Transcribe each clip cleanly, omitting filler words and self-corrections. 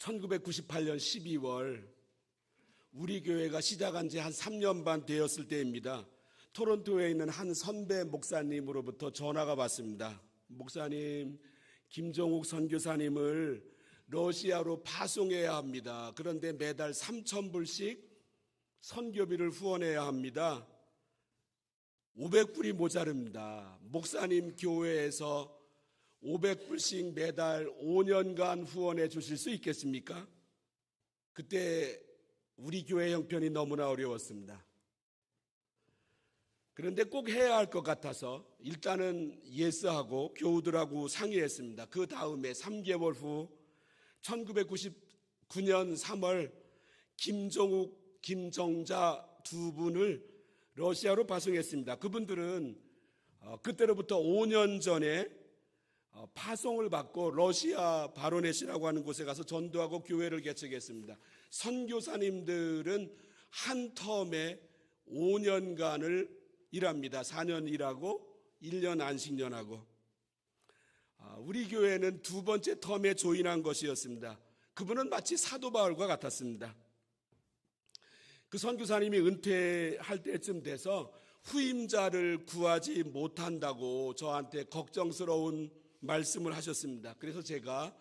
1998년 12월 우리 교회가 시작한 지 한 3년 반 되었을 때입니다. 토론토에 있는 한 선배 목사님으로부터 전화가 왔습니다. 목사님, 김종욱 선교사님을 러시아로 파송해야 합니다. 그런데 매달 3,000불씩 선교비를 후원해야 합니다. 500불이 모자릅니다. 목사님 교회에서 500불씩 매달 5년간 후원해 주실 수 있겠습니까? 그때 우리 교회 형편이 너무나 어려웠습니다. 그런데 꼭 해야 할 것 같아서 일단은 예스하고 교우들하고 상의했습니다. 그 다음에 3개월 후 1999년 3월 김종욱, 김정자 두 분을 러시아로 파송했습니다. 그분들은 그때로부터 5년 전에 파송을 받고 러시아 바로넷이라고 하는 곳에 가서 전도하고 교회를 개척했습니다. 선교사님들은 한 텀에 5년간을 일합니다. 4년 일하고 1년 안식년하고. 우리 교회는 두 번째 텀에 조인한 것이었습니다. 그분은 마치 사도 바울과 같았습니다. 그 선교사님이 은퇴할 때쯤 돼서 후임자를 구하지 못한다고 저한테 걱정스러운 말씀을 하셨습니다. 그래서 제가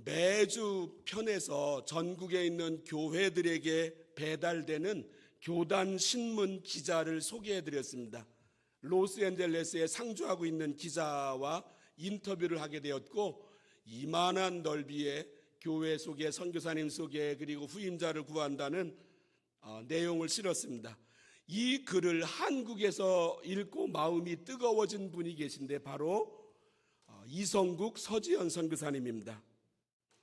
매주 편에서 전국에 있는 교회들에게 배달되는 교단 신문 기자를 소개해드렸습니다. 로스앤젤레스에 상주하고 있는 기자와 인터뷰를 하게 되었고, 이만한 넓이의 교회 소개, 선교사님 소개, 그리고 후임자를 구한다는 내용을 실었습니다. 이 글을 한국에서 읽고 마음이 뜨거워진 분이 계신데 바로 이성국, 서지연 선교사님입니다.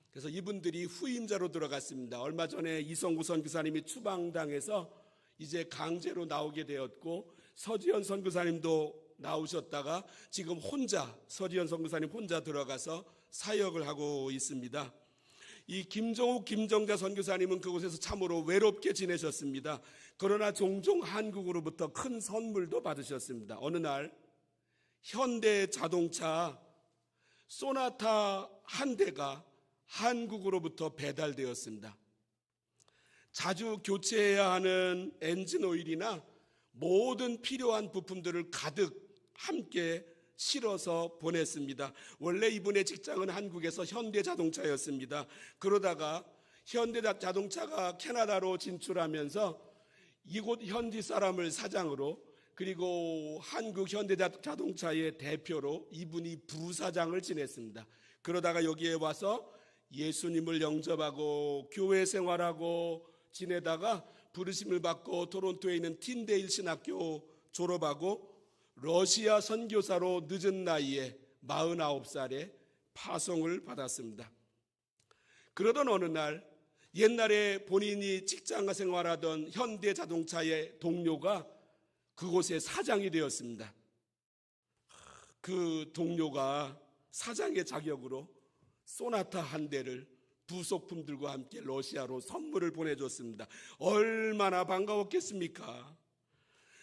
그래서 이분들이 후임자로 들어갔습니다. 얼마 전에 이성국 선교사님이 추방당해서 이제 강제로 나오게 되었고, 서지연 선교사님도 나오셨다가 지금 혼자, 서지연 선교사님 혼자 들어가서 사역을 하고 있습니다. 이 김종욱, 김정자 선교사님은 그곳에서 참으로 외롭게 지내셨습니다. 그러나 종종 한국으로부터 큰 선물도 받으셨습니다. 어느 날 현대 자동차 소나타 한 대가 한국으로부터 배달되었습니다. 자주 교체해야 하는 엔진 오일이나 모든 필요한 부품들을 가득 함께 실어서 보냈습니다. 원래 이분의 직장은 한국에서 현대자동차였습니다. 그러다가 현대자동차가 캐나다로 진출하면서 이곳 현지 사람을 사장으로, 그리고 한국 현대자동차의 대표로 이분이 부사장을 지냈습니다. 그러다가 여기에 와서 예수님을 영접하고 교회 생활하고 지내다가 부르심을 받고 토론토에 있는 틴데일 신학교 졸업하고 러시아 선교사로 늦은 나이에 49살에 파송을 받았습니다. 그러던 어느 날 옛날에 본인이 직장 생활하던 현대자동차의 동료가 그곳의 사장이 되었습니다. 그 동료가 사장의 자격으로 소나타 한 대를 부속품들과 함께 러시아로 선물을 보내줬습니다. 얼마나 반가웠겠습니까?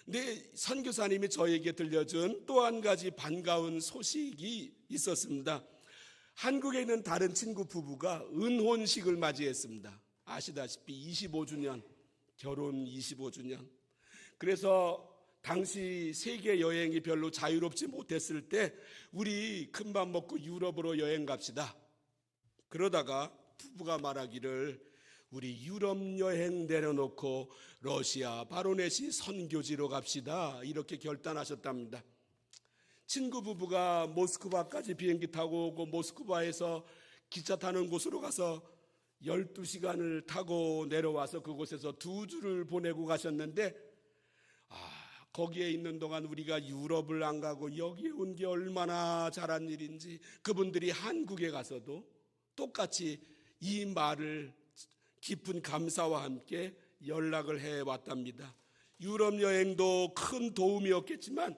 근데 선교사님이 저에게 들려준 또 한 가지 반가운 소식이 있었습니다. 한국에 있는 다른 친구 부부가 은혼식을 맞이했습니다. 아시다시피 25주년, 결혼 25주년. 그래서 당시 세계 여행이 별로 자유롭지 못했을 때 우리 큰밥 먹고 유럽으로 여행 갑시다. 그러다가 부부가 말하기를 우리 유럽 여행 내려놓고 러시아 바로넷이 선교지로 갑시다, 이렇게 결단하셨답니다. 친구 부부가 모스크바까지 비행기 타고 오고 모스크바에서 기차 타는 곳으로 가서 12시간을 타고 내려와서 그곳에서 2주를 보내고 가셨는데, 거기에 있는 동안 우리가 유럽을 안 가고 여기에 온 게 얼마나 잘한 일인지, 그분들이 한국에 가서도 똑같이 이 말을 깊은 감사와 함께 연락을 해왔답니다. 유럽 여행도 큰 도움이었겠지만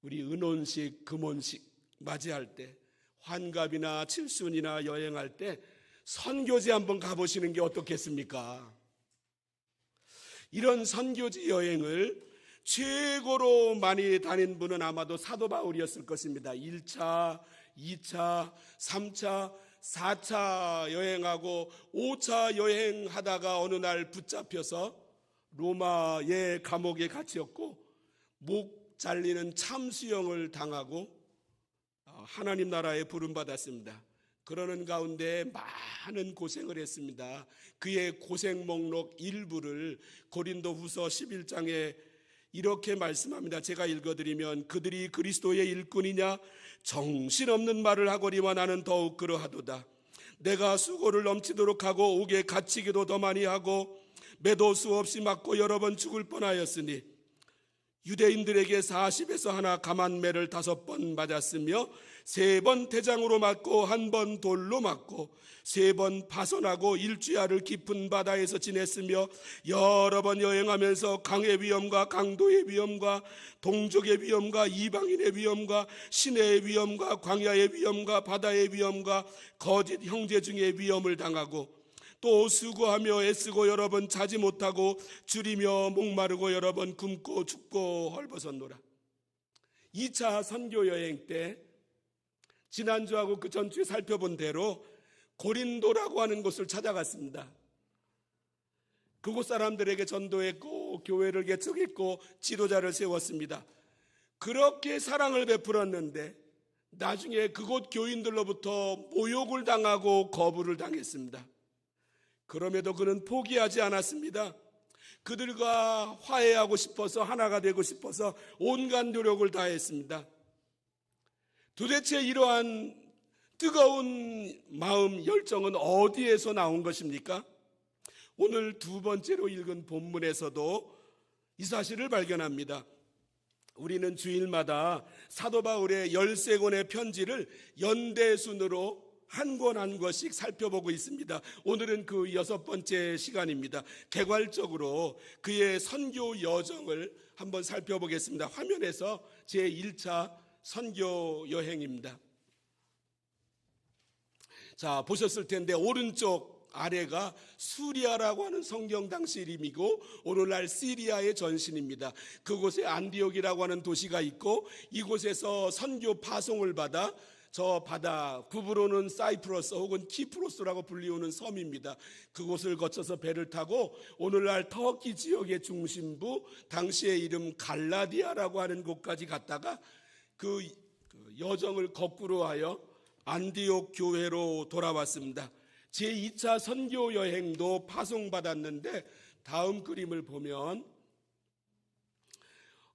우리 은혼식, 금혼식 맞이할 때, 환갑이나 칠순이나 여행할 때 선교지 한번 가보시는 게 어떻겠습니까? 이런 선교지 여행을 최고로 많이 다닌 분은 아마도 사도 바울이었을 것입니다. 1차, 2차, 3차, 4차 여행하고 5차 여행하다가 어느 날 붙잡혀서 로마의 감옥에 갇혔고 목 잘리는 참수형을 당하고 하나님 나라에 부름받았습니다. 그러는 가운데 많은 고생을 했습니다. 그의 고생 목록 일부를 고린도후서 11장에 이렇게 말씀합니다. 제가 읽어드리면 그들이 그리스도의 일꾼이냐 정신없는 말을 하거니와 나는 더욱 그러하도다. 내가 수고를 넘치도록 하고 옥에 갇히기도 더 많이 하고 매도 수없이 맞고 여러 번 죽을 뻔하였으니 유대인들에게 40에서 하나 감한매를 5번 맞았으며 3번 대장으로 맞고 1번 돌로 맞고 3번 파손하고 일주야를 깊은 바다에서 지냈으며 여러 번 여행하면서 강의 위험과 강도의 위험과 동족의 위험과 이방인의 위험과 시내의 위험과 광야의 위험과 바다의 위험과 거짓 형제 중에 위험을 당하고 또 수고하며 애쓰고 여러 번 자지 못하고 줄이며 목마르고 여러 번 굶고 죽고 헐벗었노라. 2차 선교 여행 때 지난주하고 그 전주에 살펴본 대로 고린도라고 하는 곳을 찾아갔습니다. 그곳 사람들에게 전도했고 교회를 개척했고 지도자를 세웠습니다. 그렇게 사랑을 베풀었는데 나중에 그곳 교인들로부터 모욕을 당하고 거부를 당했습니다. 그럼에도 그는 포기하지 않았습니다. 그들과 화해하고 싶어서 하나가 되고 싶어서 온갖 노력을 다했습니다. 도대체 이러한 뜨거운 마음 열정은 어디에서 나온 것입니까? 오늘 2번째로 읽은 본문에서도 이 사실을 발견합니다. 우리는 주일마다 사도 바울의 13권의 편지를 연대순으로 한 권 한 권씩 살펴보고 있습니다. 오늘은 그 6번째 시간입니다. 개괄적으로 그의 선교 여정을 한번 살펴보겠습니다. 화면에서 제1차 선교 여행입니다. 자, 보셨을 텐데 오른쪽 아래가 수리아라고 하는 성경 당시 이름이고 오늘날 시리아의 전신입니다. 그곳에 안디옥이라고 하는 도시가 있고 이곳에서 선교 파송을 받아 저 바다 구브로는 사이프러스 혹은 키프로스라고 불리우는 섬입니다. 그곳을 거쳐서 배를 타고 오늘날 터키 지역의 중심부 당시의 이름 갈라디아라고 하는 곳까지 갔다가 그 여정을 거꾸로 하여 안디옥 교회로 돌아왔습니다. 제2차 선교 여행도 파송받았는데 다음 그림을 보면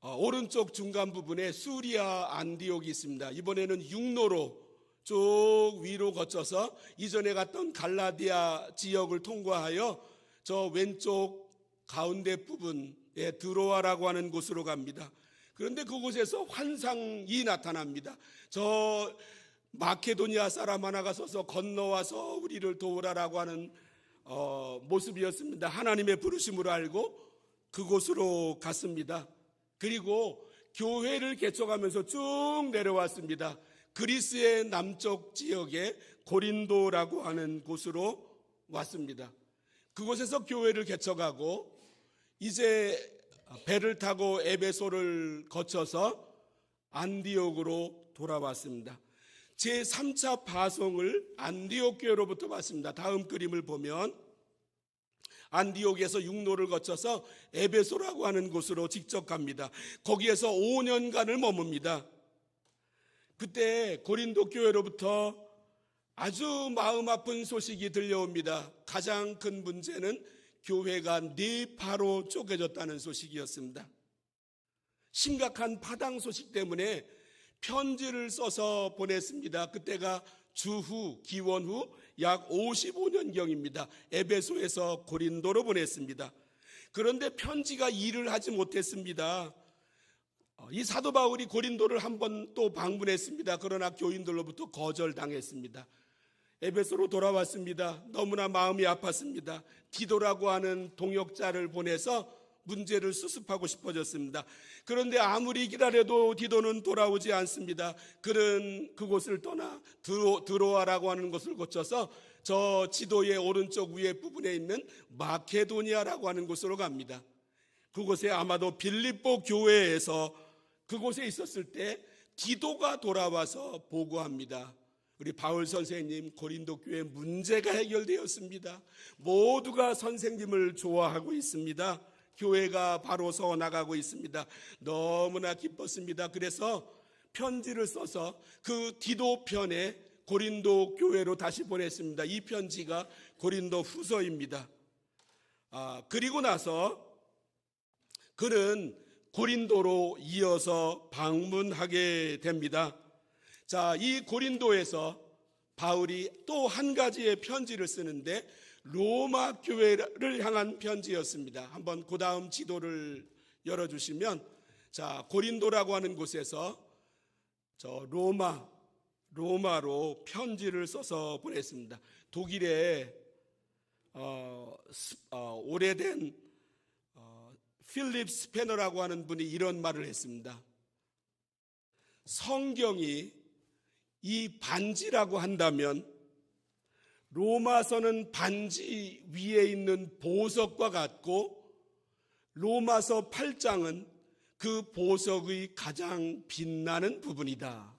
오른쪽 중간 부분에 수리아 안디옥이 있습니다. 이번에는 육로로 쭉 위로 거쳐서 이전에 갔던 갈라디아 지역을 통과하여 저 왼쪽 가운데 부분에 드로아라고 하는 곳으로 갑니다. 그런데 그곳에서 환상이 나타납니다. 저 마케도니아 사람 하나가 서서 건너와서 우리를 도우라라고 하는 모습이었습니다. 하나님의 부르심으로 알고 그곳으로 갔습니다. 그리고 교회를 개척하면서 쭉 내려왔습니다. 그리스의 남쪽 지역에 고린도라고 하는 곳으로 왔습니다. 그곳에서 교회를 개척하고 이제 배를 타고 에베소를 거쳐서 안디옥으로 돌아왔습니다. 제3차 파송을 안디옥 교회로부터 받습니다. 다음 그림을 보면 안디옥에서 육로를 거쳐서 에베소라고 하는 곳으로 직접 갑니다. 거기에서 5년간을 머뭅니다. 그때 고린도 교회로부터 아주 마음 아픈 소식이 들려옵니다. 가장 큰 문제는 교회가 4파로 쪼개졌다는 소식이었습니다. 심각한 파당 소식 때문에 편지를 써서 보냈습니다. 그때가 주후 기원 후 약 55년경입니다. 에베소에서 고린도로 보냈습니다. 그런데 편지가 일을 하지 못했습니다. 이 사도 바울이 고린도를 한번 또 방문했습니다. 그러나 교인들로부터 거절당했습니다. 에베소로 돌아왔습니다. 너무나 마음이 아팠습니다. 디도라고 하는 동역자를 보내서 문제를 수습하고 싶어졌습니다. 그런데 아무리 기다려도 디도는 돌아오지 않습니다. 그는 그곳을 떠나 드로아라고 하는 곳을 거쳐서 저 지도의 오른쪽 위에 부분에 있는 마케도니아라고 하는 곳으로 갑니다. 그곳에 아마도 빌립보 교회에서 그곳에 있었을 때 디도가 돌아와서 보고합니다. 우리 바울 선생님 고린도 교회 문제가 해결되었습니다. 모두가 선생님을 좋아하고 있습니다. 교회가 바로 서 나가고 있습니다. 너무나 기뻤습니다. 그래서 편지를 써서 그 디도편에 고린도 교회로 다시 보냈습니다. 이 편지가 고린도 후서입니다. 그리고 나서 그는 고린도로 이어서 방문하게 됩니다. 자, 이 고린도에서 바울이 또 한 가지의 편지를 쓰는데 로마 교회를 향한 편지였습니다. 한번 그 다음 지도를 열어주시면, 자, 고린도라고 하는 곳에서 저 로마로 편지를 써서 보냈습니다. 독일의 오래된 필립 스페너라고 하는 분이 이런 말을 했습니다. 성경이 이 반지라고 한다면 로마서는 반지 위에 있는 보석과 같고 로마서 8장은 그 보석의 가장 빛나는 부분이다.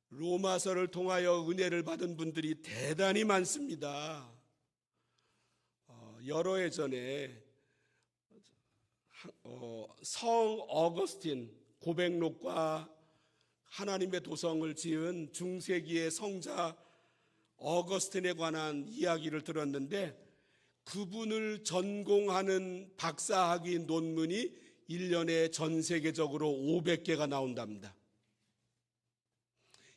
로마서를 통하여 은혜를 받은 분들이 대단히 많습니다. 여러 해 전에 성 어거스틴 고백록과 하나님의 도성을 지은 중세기의 성자 어거스틴에 관한 이야기를 들었는데, 그분을 전공하는 박사학위 논문이 1년에 전 세계적으로 500개가 나온답니다.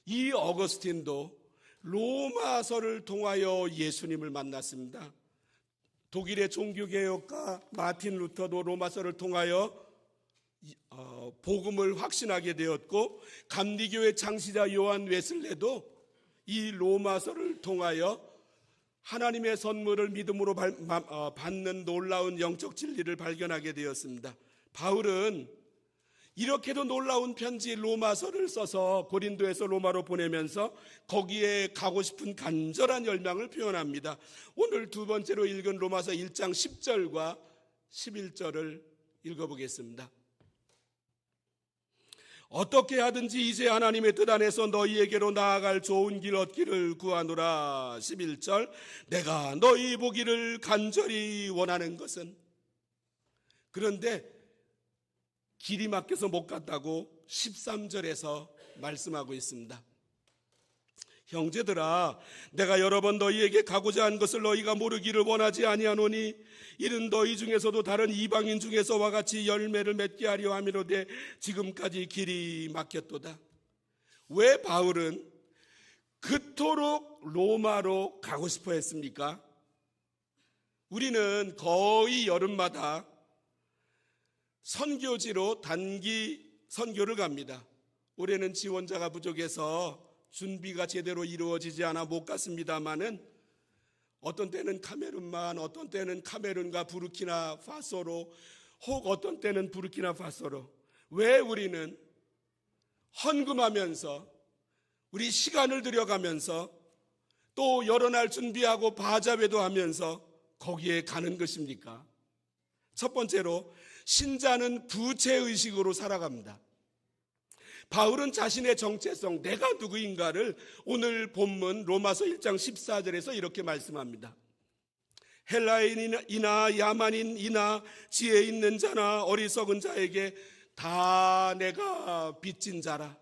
이 어거스틴도 로마서를 통하여 예수님을 만났습니다. 독일의 종교개혁가 마틴 루터도 로마서를 통하여 복음을 확신하게 되었고, 감리교회 창시자 요한 웨슬레도 이 로마서를 통하여 하나님의 선물을 믿음으로 받는 놀라운 영적 진리를 발견하게 되었습니다. 바울은 이렇게도 놀라운 편지 로마서를 써서 고린도에서 로마로 보내면서 거기에 가고 싶은 간절한 열망을 표현합니다. 오늘 두 번째로 읽은 로마서 1장 10절과 11절을 읽어보겠습니다. 어떻게 하든지 이제 하나님의 뜻 안에서 너희에게로 나아갈 좋은 길 얻기를 구하노라. 11절, 내가 너희 보기를 간절히 원하는 것은. 그런데 길이 막혀서 못 갔다고 13절에서 말씀하고 있습니다. 형제들아, 내가 여러 번 너희에게 가고자 한 것을 너희가 모르기를 원하지 아니하노니 이는 너희 중에서도 다른 이방인 중에서와 같이 열매를 맺게 하려 함이로되 지금까지 길이 막혔도다. 왜 바울은 그토록 로마로 가고 싶어 했습니까? 우리는 거의 여름마다 선교지로 단기 선교를 갑니다. 올해는 지원자가 부족해서 준비가 제대로 이루어지지 않아 못 갔습니다마는 어떤 때는 카메룬만, 어떤 때는 카메룬과 부르키나 파소로, 혹 어떤 때는 부르키나 파소로. 왜 우리는 헌금하면서 우리 시간을 들여가면서 또 여러 날 준비하고 바자회도 하면서 거기에 가는 것입니까? 첫 번째로 신자는 부채의식으로 살아갑니다. 바울은 자신의 정체성, 내가 누구인가를 오늘 본문 로마서 1장 14절에서 이렇게 말씀합니다. 헬라인이나 야만인이나 지혜 있는 자나 어리석은 자에게 다 내가 빚진 자라.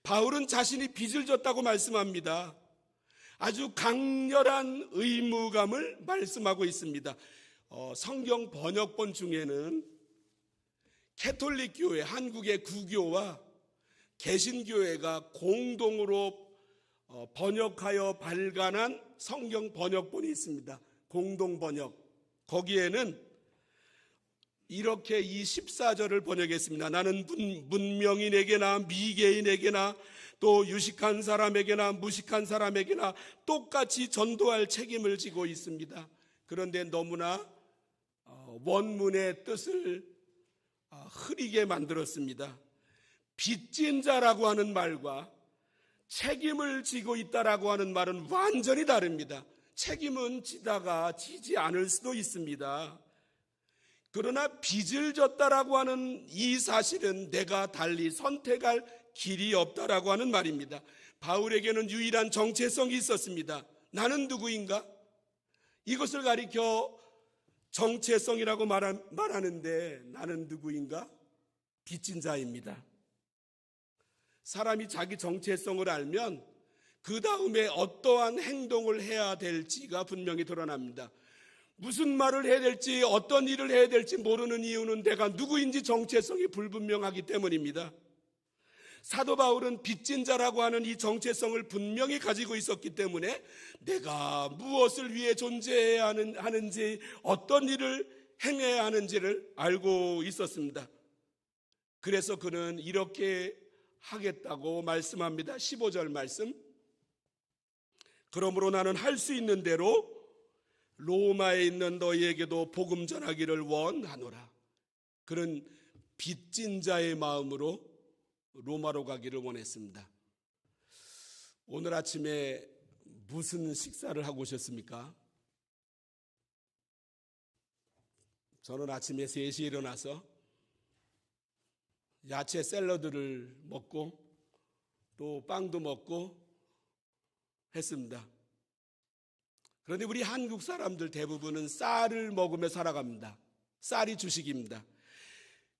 바울은 자신이 빚을 졌다고 말씀합니다. 아주 강렬한 의무감을 말씀하고 있습니다. 성경 번역본 중에는 캐톨릭 교회, 한국의 구교와 개신교회가 공동으로 번역하여 발간한 성경 번역본이 있습니다. 공동 번역. 거기에는 이렇게 이 14절을 번역했습니다. 나는 문명인에게나 미개인에게나 또 유식한 사람에게나 무식한 사람에게나 똑같이 전도할 책임을 지고 있습니다. 그런데 너무나 원문의 뜻을 흐리게 만들었습니다. 빚진 자라고 하는 말과 책임을 지고 있다라고 하는 말은 완전히 다릅니다. 책임은 지다가 지지 않을 수도 있습니다. 그러나 빚을 졌다라고 하는 이 사실은 내가 달리 선택할 길이 없다라고 하는 말입니다. 바울에게는 유일한 정체성이 있었습니다. 나는 누구인가? 이것을 가리켜 정체성이라고 말하는데 나는 누구인가? 빚진 자입니다. 사람이 자기 정체성을 알면 그 다음에 어떠한 행동을 해야 될지가 분명히 드러납니다. 무슨 말을 해야 될지, 어떤 일을 해야 될지 모르는 이유는 내가 누구인지 정체성이 불분명하기 때문입니다. 사도 바울은 빚진 자라고 하는 이 정체성을 분명히 가지고 있었기 때문에 내가 무엇을 위해 존재해야 하는지, 어떤 일을 행해야 하는지를 알고 있었습니다. 그래서 그는 이렇게 하겠다고 말씀합니다. 15절 말씀. 그러므로 나는 할 수 있는 대로 로마에 있는 너희에게도 복음 전하기를 원하노라. 그는 빚진 자의 마음으로 로마로 가기를 원했습니다. 오늘 아침에 무슨 식사를 하고 오셨습니까? 저는 아침에 3시에 일어나서 야채 샐러드를 먹고 또 빵도 먹고 했습니다. 그런데 우리 한국 사람들 대부분은 쌀을 먹으며 살아갑니다. 쌀이 주식입니다.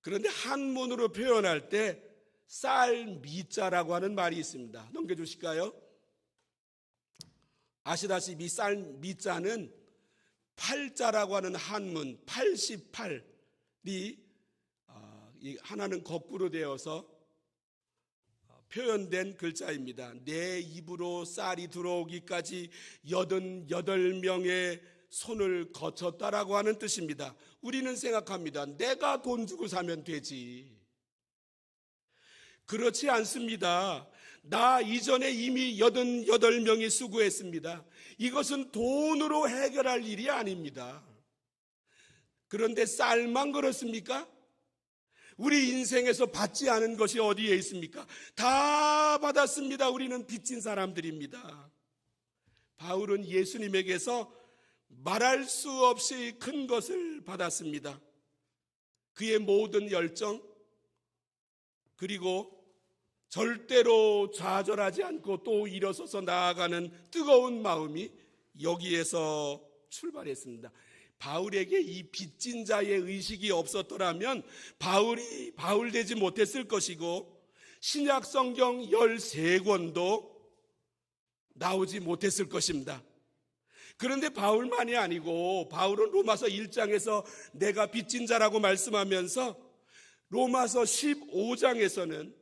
그런데 한문으로 표현할 때 쌀미자라고 하는 말이 있습니다. 넘겨주실까요? 아시다시피 쌀미자는 팔자라고 하는 한문 88이 하나는 거꾸로 되어서 표현된 글자입니다. 내 입으로 쌀이 들어오기까지 88명의 손을 거쳤다라고 하는 뜻입니다. 우리는 생각합니다. 내가 돈 주고 사면 되지. 그렇지 않습니다. 나 이전에 이미 88명이 수고했습니다. 이것은 돈으로 해결할 일이 아닙니다. 그런데 쌀만 그렇습니까? 우리 인생에서 받지 않은 것이 어디에 있습니까? 다 받았습니다. 우리는 빚진 사람들입니다. 바울은 예수님에게서 말할 수 없이 큰 것을 받았습니다. 그의 모든 열정, 그리고 절대로 좌절하지 않고 또 일어서서 나아가는 뜨거운 마음이 여기에서 출발했습니다. 바울에게 이 빚진 자의 의식이 없었더라면 바울이 바울 되지 못했을 것이고 신약 성경 13권도 나오지 못했을 것입니다. 그런데 바울만이 아니고 바울은 로마서 1장에서 내가 빚진 자라고 말씀하면서 로마서 15장에서는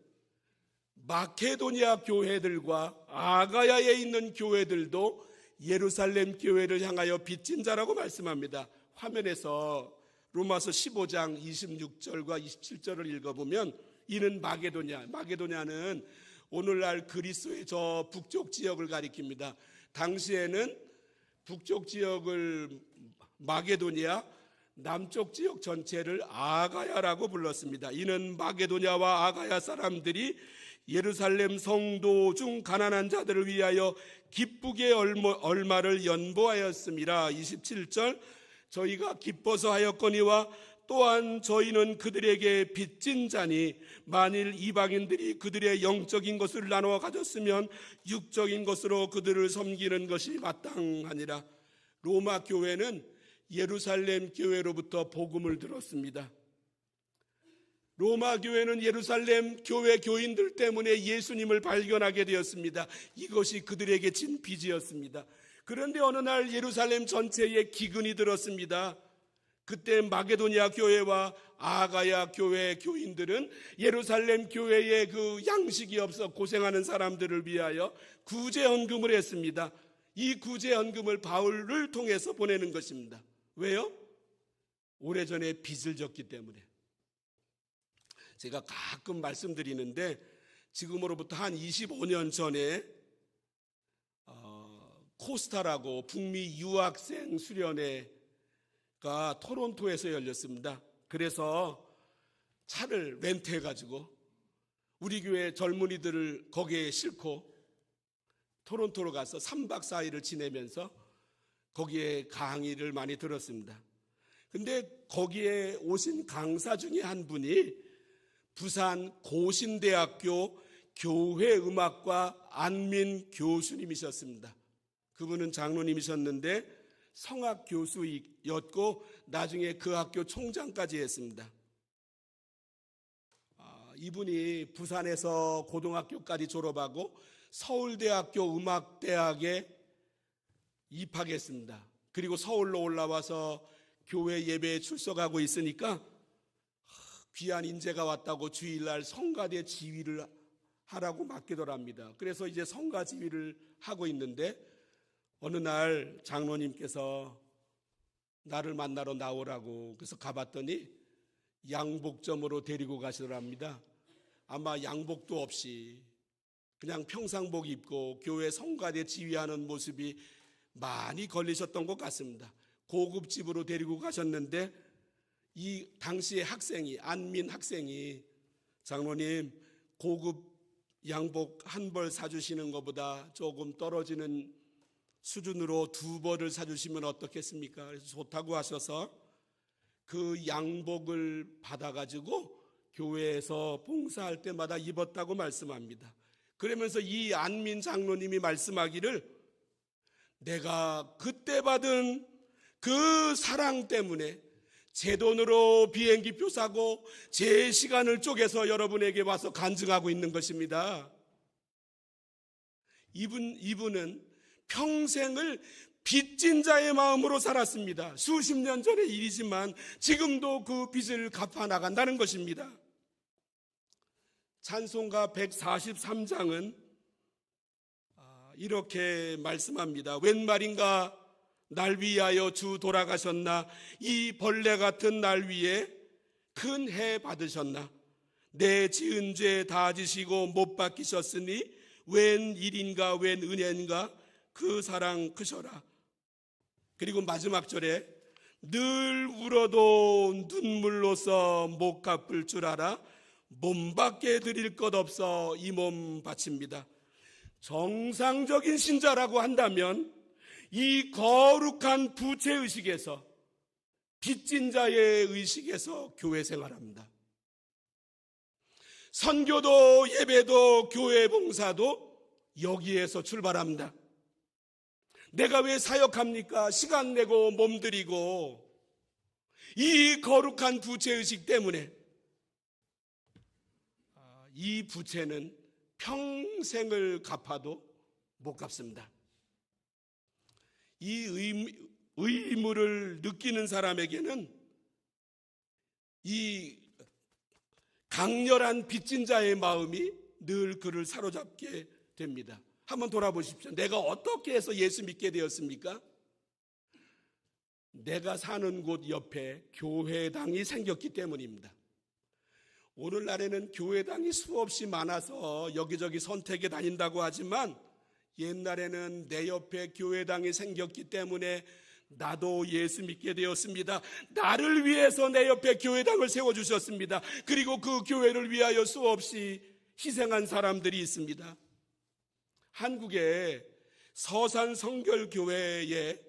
마케도니아 교회들과 아가야에 있는 교회들도 예루살렘 교회를 향하여 빚진 자라고 말씀합니다. 화면에서 로마서 15장 26절과 27절을 읽어보면 이는 마게도냐는 오늘날 그리스의 저 북쪽 지역을 가리킵니다. 당시에는 북쪽 지역을 마게도니아, 남쪽 지역 전체를 아가야라고 불렀습니다. 이는 마게도냐와 아가야 사람들이 예루살렘 성도 중 가난한 자들을 위하여 기쁘게 얼마를 연보하였음이라. 27절 저희가 기뻐서 하였거니와 또한 저희는 그들에게 빚진 자니 만일 이방인들이 그들의 영적인 것을 나누어 가졌으면 육적인 것으로 그들을 섬기는 것이 마땅하니라. 로마 교회는 예루살렘 교회로부터 복음을 들었습니다. 로마 교회는 예루살렘 교회 교인들 때문에 예수님을 발견하게 되었습니다. 이것이 그들에게 진 빚이었습니다. 그런데 어느 날 예루살렘 전체에 기근이 들었습니다. 그때 마게도니아 교회와 아가야 교회 교인들은 예루살렘 교회에 그 양식이 없어 고생하는 사람들을 위하여 구제헌금을 했습니다. 이 구제헌금을 바울을 통해서 보내는 것입니다. 왜요? 오래전에 빚을 졌기 때문에. 제가 가끔 말씀드리는데 지금으로부터 한 25년 전에 코스타라고 북미 유학생 수련회가 토론토에서 열렸습니다. 그래서 차를 렌트해가지고 우리 교회 젊은이들을 거기에 싣고 토론토로 가서 3박 4일을 지내면서 거기에 강의를 많이 들었습니다. 근데 거기에 오신 강사 중에 한 분이 부산 고신대학교 교회 음악과 안민 교수님이셨습니다. 그분은 장로님이셨는데 성악 교수였고 나중에 그 학교 총장까지 했습니다. 이분이 부산에서 고등학교까지 졸업하고 서울대학교 음악대학에 입학했습니다. 그리고 서울로 올라와서 교회 예배에 출석하고 있으니까 귀한 인재가 왔다고 주일날 성가대 지휘를 하라고 맡기더랍니다. 그래서 이제 성가 지휘를 하고 있는데 어느 날 장로님께서 나를 만나러 나오라고 그래서 가봤더니 양복점으로 데리고 가시더랍니다. 아마 양복도 없이 그냥 평상복 입고 교회 성가대 지휘하는 모습이 많이 걸리셨던 것 같습니다. 고급집으로 데리고 가셨는데 이 당시의 학생이 안민 학생이 장로님 고급 양복 한 벌 사주시는 것보다 조금 떨어지는 수준으로 2벌을 사주시면 어떻겠습니까? 그래서 좋다고 하셔서 그 양복을 받아가지고 교회에서 봉사할 때마다 입었다고 말씀합니다. 그러면서 이 안민 장로님이 말씀하기를 내가 그때 받은 그 사랑 때문에 제 돈으로 비행기표 사고 제 시간을 쪼개서 여러분에게 와서 간증하고 있는 것입니다. 이분은 평생을 빚진 자의 마음으로 살았습니다. 수십 년 전의 일이지만 지금도 그 빚을 갚아 나간다는 것입니다. 찬송가 143장은 이렇게 말씀합니다. 웬 말인가 날 위하여 주 돌아가셨나 이 벌레 같은 날 위에 큰 해 받으셨나 내 지은 죄 다 지시고 못 박히셨으니 웬 일인가 웬 은혜인가 그 사랑 크셔라. 그리고 마지막 절에 늘 울어도 눈물로써 못 갚을 줄 알아 몸밖에 드릴 것 없어 이 몸 바칩니다. 정상적인 신자라고 한다면 이 거룩한 부채의식에서 빚진 자의 의식에서 교회 생활합니다. 선교도 예배도 교회 봉사도 여기에서 출발합니다. 내가 왜 사역합니까? 시간 내고 몸 들이고 이 거룩한 부채의식 때문에 이 부채는 평생을 갚아도 못 갚습니다. 이 의무를 느끼는 사람에게는 이 강렬한 빚진 자의 마음이 늘 그를 사로잡게 됩니다. 한번 돌아보십시오. 내가 어떻게 해서 예수 믿게 되었습니까? 내가 사는 곳 옆에 교회당이 생겼기 때문입니다. 오늘날에는 교회당이 수없이 많아서 여기저기 선택에 다닌다고 하지만 옛날에는 내 옆에 교회당이 생겼기 때문에 나도 예수 믿게 되었습니다. 나를 위해서 내 옆에 교회당을 세워주셨습니다. 그리고 그 교회를 위하여 수없이 희생한 사람들이 있습니다. 한국의 서산 성결교회에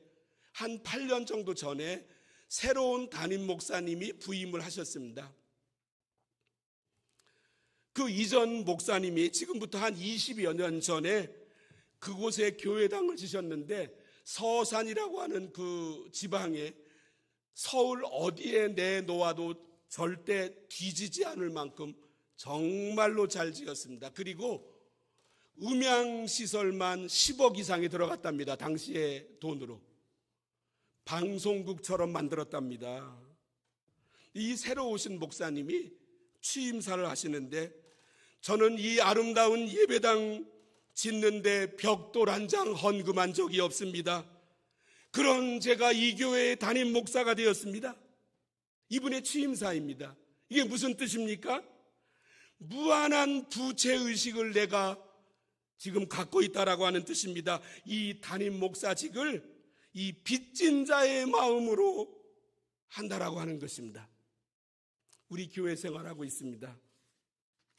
한 8년 정도 전에 새로운 담임 목사님이 부임을 하셨습니다. 그 이전 목사님이 지금부터 한 20여 년 전에 그곳에 교회당을 지셨는데 서산이라고 하는 그 지방에 서울 어디에 내놓아도 절대 뒤지지 않을 만큼 정말로 잘 지었습니다. 그리고 음향시설만 10억 이상이 들어갔답니다. 당시의 돈으로. 방송국처럼 만들었답니다. 이 새로 오신 목사님이 취임사를 하시는데 저는 이 아름다운 예배당 짓는데 벽돌 한 장 헌금한 적이 없습니다. 그런 제가 이 교회의 담임 목사가 되었습니다. 이분의 취임사입니다. 이게 무슨 뜻입니까? 무한한 부채의식을 내가 지금 갖고 있다라고 하는 뜻입니다. 이 담임 목사직을 이 빚진 자의 마음으로 한다라고 하는 것입니다. 우리 교회 생활하고 있습니다.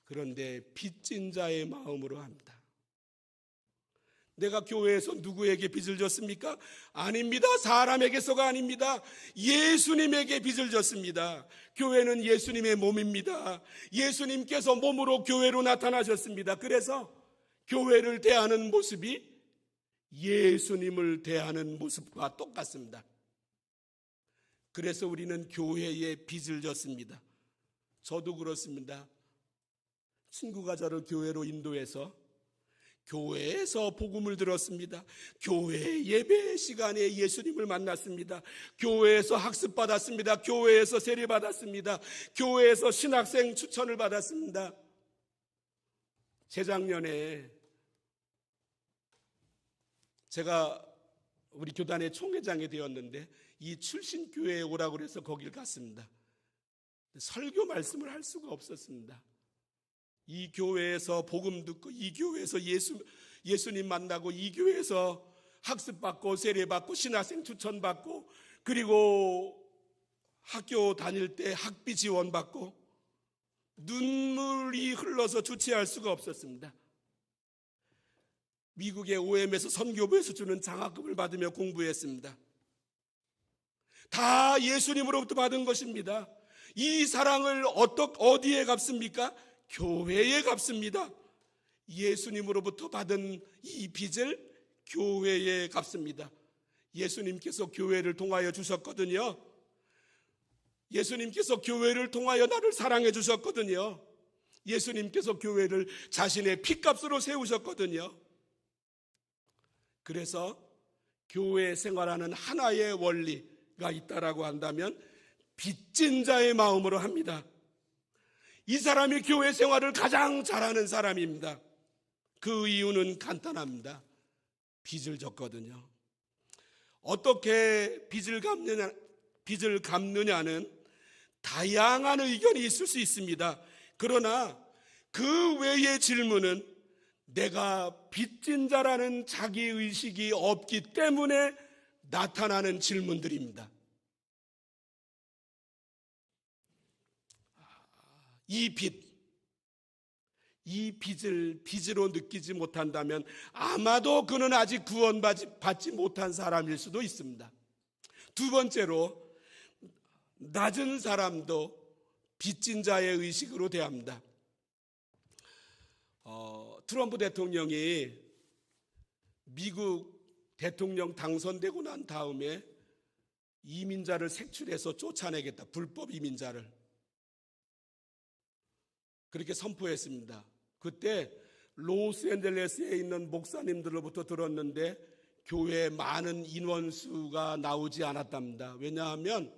그런데 빚진 자의 마음으로 합니다. 내가 교회에서 누구에게 빚을 졌습니까? 아닙니다. 사람에게서가 아닙니다. 예수님에게 빚을 졌습니다. 교회는 예수님의 몸입니다. 예수님께서 몸으로 교회로 나타나셨습니다. 그래서 교회를 대하는 모습이 예수님을 대하는 모습과 똑같습니다. 그래서 우리는 교회에 빚을 졌습니다. 저도 그렇습니다. 친구가 저를 교회로 인도해서 교회에서 복음을 들었습니다. 교회 예배 시간에 예수님을 만났습니다. 교회에서 학습받았습니다. 교회에서 세례받았습니다. 교회에서 신학생 추천을 받았습니다. 재작년에 제가 우리 교단의 총회장이 되었는데 이 출신교회에 오라고 해서 거길 갔습니다. 설교 말씀을 할 수가 없었습니다. 이 교회에서 복음 듣고, 이 교회에서 예수님 만나고, 이 교회에서 학습받고 세례받고 신학생 추천받고, 그리고 학교 다닐 때 학비 지원받고, 눈물이 흘러서 주체할 수가 없었습니다. 미국의 OM에서 선교부에서 주는 장학금을 받으며 공부했습니다. 다 예수님으로부터 받은 것입니다. 이 사랑을 어디에 갚습니까? 교회에 갚습니다. 예수님으로부터 받은 이 빚을 교회에 갚습니다. 예수님께서 교회를 통하여 주셨거든요. 예수님께서 교회를 통하여 나를 사랑해 주셨거든요. 예수님께서 교회를 자신의 피값으로 세우셨거든요. 그래서 교회 생활하는 하나의 원리가 있다라고 한다면 빚진 자의 마음으로 합니다. 이 사람이 교회 생활을 가장 잘하는 사람입니다. 그 이유는 간단합니다. 빚을 졌거든요. 어떻게 빚을 갚느냐는 다양한 의견이 있을 수 있습니다. 그러나 그 외의 질문은 내가 빚진 자라는 자기의식이 없기 때문에 나타나는 질문들입니다. 이 빚을 빚으로 느끼지 못한다면 아마도 그는 아직 구원받지 못한 사람일 수도 있습니다. 두 번째로, 낮은 사람도 빚진 자의 의식으로 대합니다. 트럼프 대통령이 미국 대통령 당선되고 난 다음에 이민자를 색출해서 쫓아내겠다. 불법 이민자를. 그렇게 선포했습니다. 그때 로스앤젤레스에 있는 목사님들로부터 들었는데 교회에 많은 인원수가 나오지 않았답니다. 왜냐하면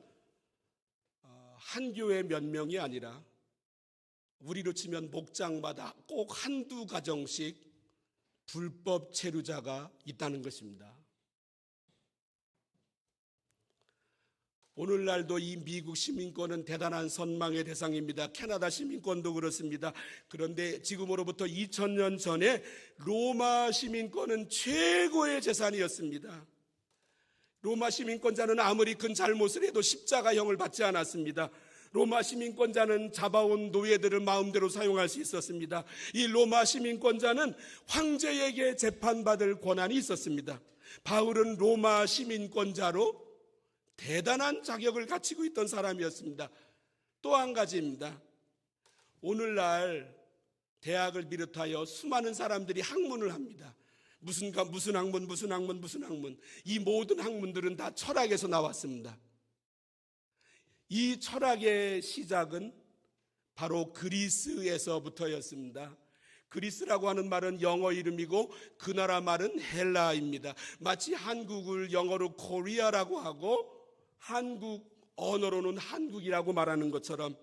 한 교회 몇 명이 아니라 우리로 치면 목장마다 꼭 한두 가정씩 불법 체류자가 있다는 것입니다. 오늘날도 이 미국 시민권은 대단한 선망의 대상입니다. 캐나다 시민권도 그렇습니다. 그런데 지금으로부터 2000년 전에 로마 시민권은 최고의 재산이었습니다. 로마 시민권자는 아무리 큰 잘못을 해도 십자가형을 받지 않았습니다. 로마 시민권자는 잡아온 노예들을 마음대로 사용할 수 있었습니다. 이 로마 시민권자는 황제에게 재판받을 권한이 있었습니다. 바울은 로마 시민권자로 대단한 자격을 갖추고 있던 사람이었습니다. 또 한 가지입니다. 오늘날 대학을 비롯하여 수많은 사람들이 학문을 합니다. 무슨 학문. 이 모든 학문들은 다 철학에서 나왔습니다. 이 철학의 시작은 바로 그리스에서부터였습니다. 그리스라고 하는 말은 영어 이름이고 그 나라 말은 헬라입니다. 마치 한국을 영어로 코리아라고 하고 한국 언어로는 한국이라고 말하는 것처럼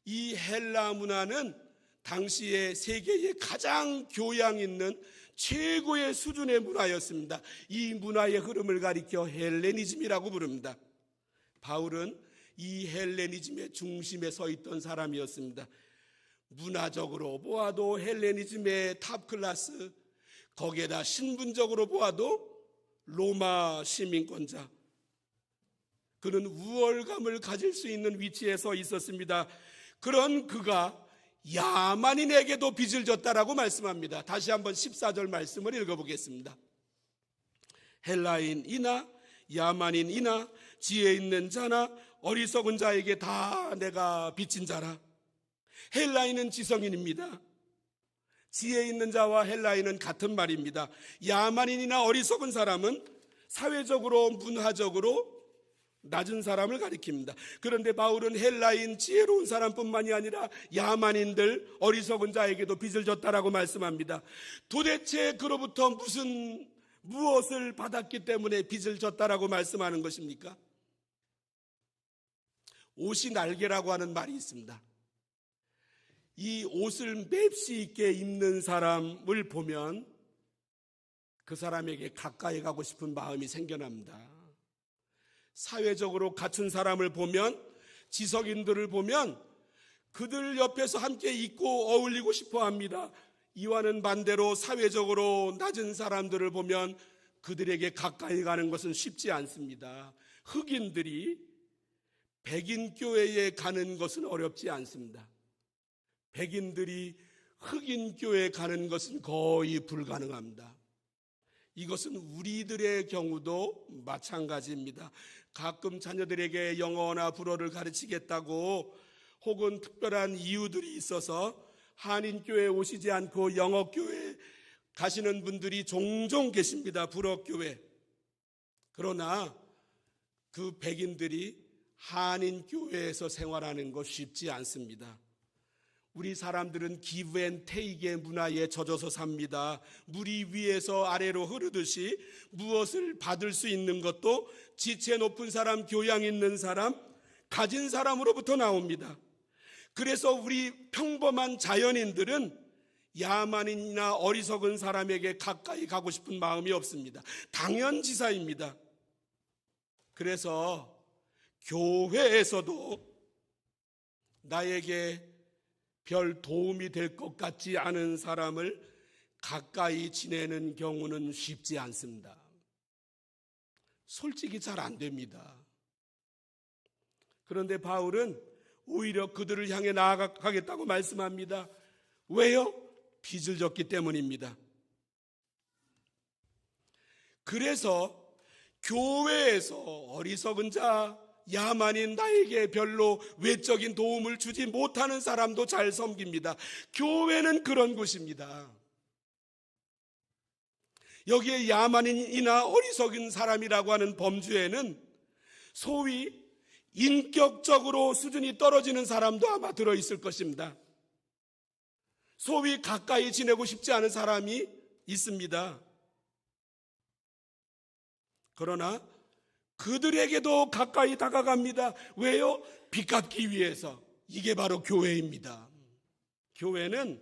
이 헬라 문화는 당시에 세계에 가장 교양 있는 최고의 수준의 문화였습니다. 이 문화의 흐름을 가리켜 헬레니즘이라고 부릅니다. 바울은 이 헬레니즘의 중심에 서 있던 사람이었습니다. 문화적으로 보아도 헬레니즘의 탑 클래스, 거기에다 신분적으로 보아도 로마 시민권자, 그는 우월감을 가질 수 있는 위치에 서 있었습니다. 그런 그가 야만인에게도 빚을 졌다라고 말씀합니다. 다시 한번 14절 말씀을 읽어보겠습니다. 헬라인이나 야만인이나 지혜 있는 자나 어리석은 자에게 다 내가 빚진 자라. 헬라인은 지성인입니다. 지혜 있는 자와 헬라인은 같은 말입니다. 야만인이나 어리석은 사람은 사회적으로 문화적으로 낮은 사람을 가리킵니다. 그런데 바울은 헬라인 지혜로운 사람뿐만이 아니라 야만인들 어리석은 자에게도 빚을 졌다라고 말씀합니다. 도대체 그로부터 무엇을 받았기 때문에 빚을 졌다라고 말씀하는 것입니까? 옷이 날개라고 하는 말이 있습니다. 이 옷을 맵시 있게 입는 사람을 보면 그 사람에게 가까이 가고 싶은 마음이 생겨납니다. 사회적으로 갖춘 사람을 보면, 지성인들을 보면 그들 옆에서 함께 있고 어울리고 싶어 합니다. 이와는 반대로 사회적으로 낮은 사람들을 보면 그들에게 가까이 가는 것은 쉽지 않습니다. 흑인들이 백인 교회에 가는 것은 어렵지 않습니다. 백인들이 흑인 교회에 가는 것은 거의 불가능합니다. 이것은 우리들의 경우도 마찬가지입니다. 가끔 자녀들에게 영어나 불어를 가르치겠다고 혹은 특별한 이유들이 있어서 한인교회에 오시지 않고 영어교회에 가시는 분들이 종종 계십니다. 불어교회. 그러나 그 백인들이 한인교회에서 생활하는 것 쉽지 않습니다. 우리 사람들은 기브 앤 테이크의 문화에 젖어서 삽니다. 물이 위에서 아래로 흐르듯이 무엇을 받을 수 있는 것도 지체 높은 사람, 교양 있는 사람, 가진 사람으로부터 나옵니다. 그래서 우리 평범한 자연인들은 야만인이나 어리석은 사람에게 가까이 가고 싶은 마음이 없습니다. 당연지사입니다. 그래서 교회에서도 나에게 별 도움이 될 것 같지 않은 사람을 가까이 지내는 경우는 쉽지 않습니다. 솔직히 잘 안 됩니다. 그런데 바울은 오히려 그들을 향해 나아가겠다고 말씀합니다. 왜요? 빚을 졌기 때문입니다. 그래서 교회에서 어리석은 자, 야만인 나에게 별로 외적인 도움을 주지 못하는 사람도 잘 섬깁니다. 교회는 그런 곳입니다. 여기에 야만인이나 어리석은 사람이라고 하는 범주에는 소위 인격적으로 수준이 떨어지는 사람도 아마 들어있을 것입니다. 소위 가까이 지내고 싶지 않은 사람이 있습니다. 그러나 그들에게도 가까이 다가갑니다. 왜요? 빚 갚기 위해서. 이게 바로 교회입니다. 교회는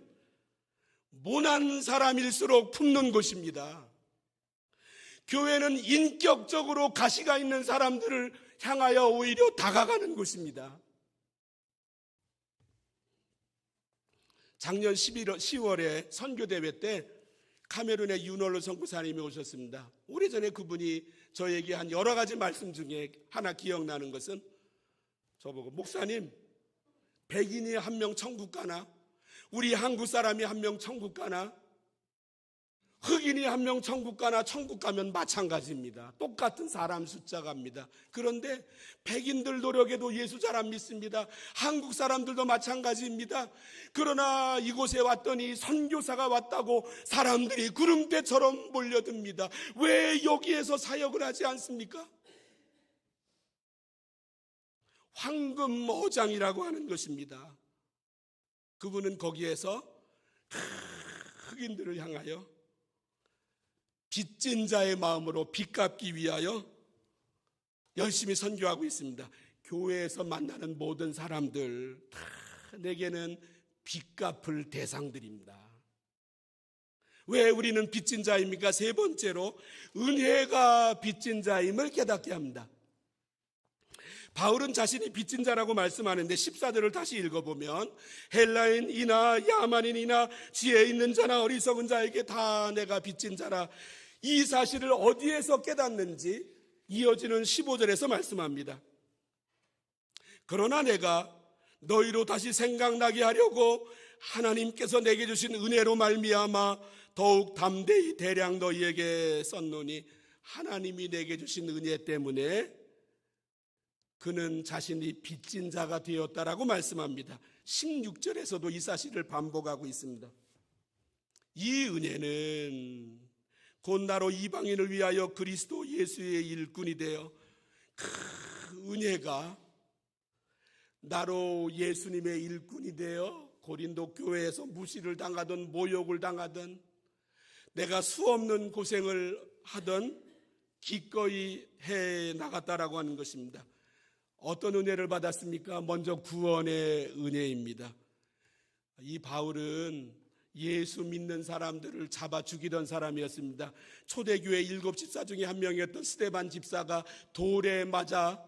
모난 사람일수록 품는 곳입니다. 교회는 인격적으로 가시가 있는 사람들을 향하여 오히려 다가가는 곳입니다. 작년 10월에 선교대회 때 카메룬의 윤월로 선교사님이 오셨습니다. 오래전에 그분이 저에게 한 여러 가지 말씀 중에 하나 기억나는 것은 저보고 목사님, 백인이 한 명 천국 가나? 우리 한국 사람이 한 명 천국 가나? 흑인이 한 명 천국 가나? 천국 가면 마찬가지입니다. 똑같은 사람 숫자 갑니다. 그런데 백인들 노력에도 예수 잘 안 믿습니다. 한국 사람들도 마찬가지입니다. 그러나 이곳에 왔더니 선교사가 왔다고 사람들이 구름대처럼 몰려듭니다. 왜 여기에서 사역을 하지 않습니까? 황금 어장이라고 하는 것입니다. 그분은 거기에서 흑인들을 향하여 빚진 자의 마음으로 빚 갚기 위하여 열심히 선교하고 있습니다. 교회에서 만나는 모든 사람들 다 내게는 빚 갚을 대상들입니다. 왜 우리는 빚진 자입니까? 세 번째로 은혜가 빚진 자임을 깨닫게 합니다. 바울은 자신이 빚진 자라고 말씀하는데 14절을 다시 읽어보면 헬라인이나 야만인이나 지혜 있는 자나 어리석은 자에게 다 내가 빚진 자라. 이 사실을 어디에서 깨닫는지 이어지는 15절에서 말씀합니다. 그러나 내가 너희로 다시 생각나게 하려고 하나님께서 내게 주신 은혜로 말미암아 더욱 담대히 대량 너희에게 썼노니, 하나님이 내게 주신 은혜 때문에 그는 자신이 빚진 자가 되었다라고 말씀합니다. 16절에서도 이 사실을 반복하고 있습니다. 이 은혜는 곧 나로 이방인을 위하여 그리스도 예수의 일꾼이 되어, 그 은혜가 나로 예수님의 일꾼이 되어 고린도 교회에서 무시를 당하던 모욕을 당하던 내가 수없는 고생을 하던 기꺼이 해 나갔다라고 하는 것입니다. 어떤 은혜를 받았습니까? 먼저 구원의 은혜입니다. 이 바울은 예수 믿는 사람들을 잡아 죽이던 사람이었습니다. 초대교회 7집사 중에 한 명이었던 스데반 집사가 돌에 맞아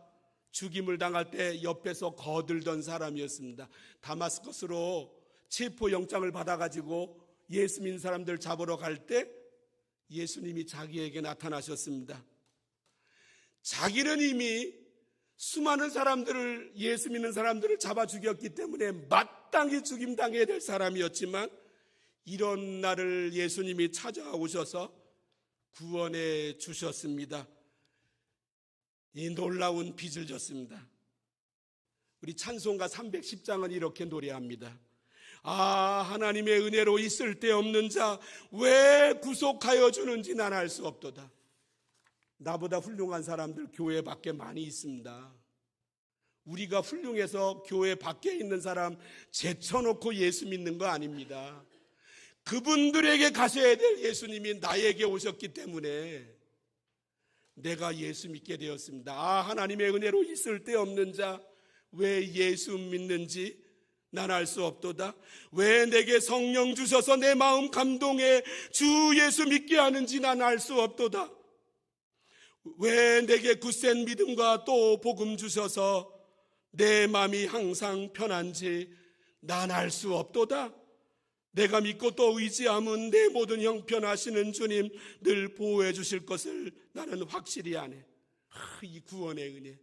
죽임을 당할 때 옆에서 거들던 사람이었습니다. 다마스커스로 체포영장을 받아가지고 예수 믿는 사람들 잡으러 갈 때 예수님이 자기에게 나타나셨습니다. 자기는 이미 수많은 사람들을, 예수 믿는 사람들을 잡아 죽였기 때문에 마땅히 죽임당해야 될 사람이었지만, 이런 날을 예수님이 찾아오셔서 구원해 주셨습니다. 이 놀라운 빚을 졌습니다. 우리 찬송가 310장은 이렇게 노래합니다. 아, 하나님의 은혜로 있을 데 없는 자 왜 구속하여 주는지 난 알 수 없도다. 나보다 훌륭한 사람들 교회 밖에 많이 있습니다. 우리가 훌륭해서 교회 밖에 있는 사람 제쳐놓고 예수 믿는 거 아닙니다. 그분들에게 가셔야 될 예수님이 나에게 오셨기 때문에 내가 예수 믿게 되었습니다. 아, 하나님의 은혜로 있을 데 없는 자 왜 예수 믿는지 난 알 수 없도다. 왜 내게 성령 주셔서 내 마음 감동해 주 예수 믿게 하는지 난 알 수 없도다. 왜 내게 굳센 믿음과 또 복음 주셔서 내 마음이 항상 편한지 난 알 수 없도다. 내가 믿고 또 의지함은 내 모든 형편하시는 주님 늘 보호해 주실 것을 나는 확실히 아네. 이 구원의 은혜.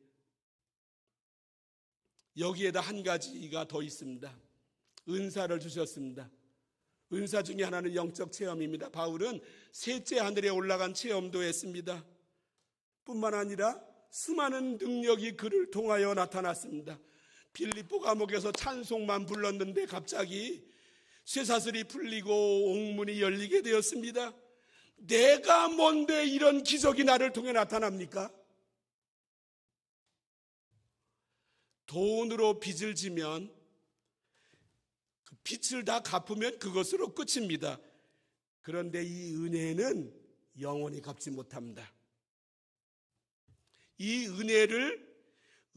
여기에다 한 가지가 더 있습니다. 은사를 주셨습니다. 은사 중에 하나는 영적 체험입니다. 바울은 셋째 하늘에 올라간 체험도 했습니다. 뿐만 아니라 수많은 능력이 그를 통하여 나타났습니다. 빌립보 감옥에서 찬송만 불렀는데 갑자기 쇠사슬이 풀리고 옥문이 열리게 되었습니다. 내가 뭔데 이런 기적이 나를 통해 나타납니까? 돈으로 빚을 지면 그 빚을 다 갚으면 그것으로 끝입니다. 그런데 이 은혜는 영원히 갚지 못합니다. 이 은혜를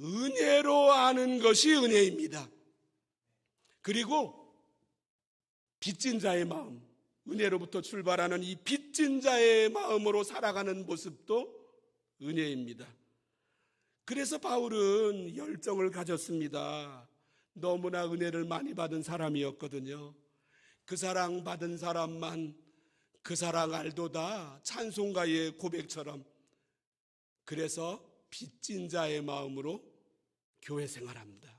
은혜로 아는 것이 은혜입니다. 그리고 빚진 자의 마음, 은혜로부터 출발하는 이 빚진 자의 마음으로 살아가는 모습도 은혜입니다. 그래서 바울은 열정을 가졌습니다. 너무나 은혜를 많이 받은 사람이었거든요. 그 사랑 받은 사람만 그 사랑 알도다 찬송가의 고백처럼, 그래서 빚진 자의 마음으로 교회 생활합니다.